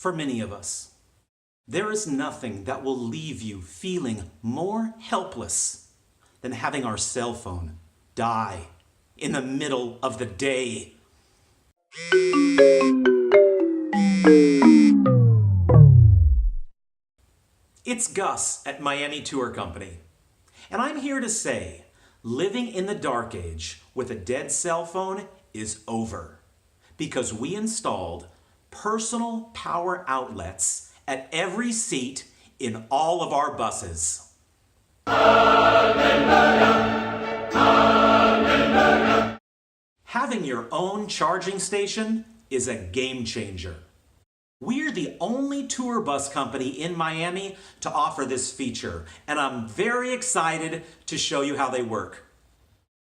for many of us. There is nothing that will leave you feeling more helpless than having our cell phone die in the middle of the day. It's Gus at Miami Tour Company, and I'm here to say living in the dark age with a dead cell phone is over, because we installed personal power outlets at every seat in all of our buses. Hallelujah. Hallelujah. Having your own charging station is a game changer. We're the only tour bus company in Miami to offer this feature, and I'm very excited to show you how they work.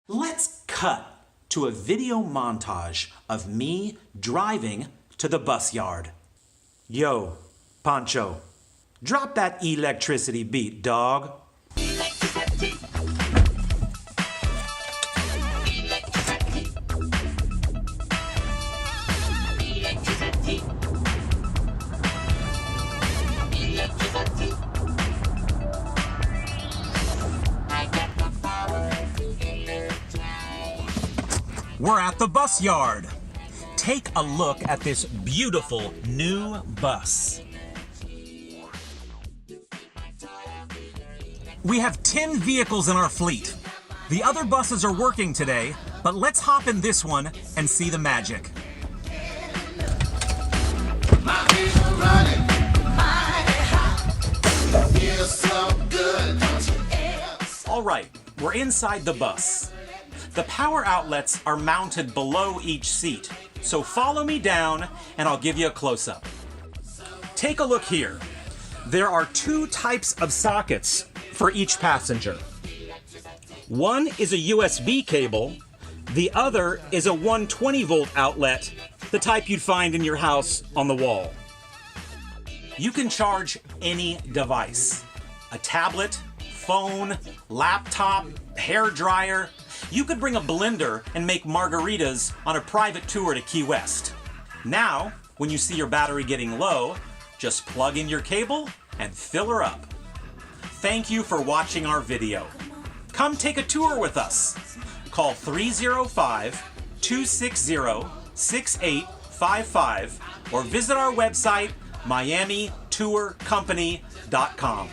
Let's cut to a video montage of me driving to the bus yard. Yo, Pancho, drop that electricity beat, dog. We're at the bus yard. Take a look at this beautiful new bus. We have 10 vehicles in our fleet. The other buses are working today, but let's hop in this one and see the magic. All right, we're inside the bus. The power outlets are mounted below each seat, so follow me down and I'll give you a close-up. Take a look here. There are two types of sockets for each passenger. One is a USB cable, the other is a 120-volt outlet, the type you'd find in your house on the wall. You can charge any device, a tablet, phone, laptop, hair dryer. You could bring a blender and make margaritas on a private tour to Key West. Now, when you see your battery getting low, just plug in your cable and fill her up. Thank you for watching our video. Come take a tour with us. Call 305-260-6855 or visit our website, miamitourcompany.com.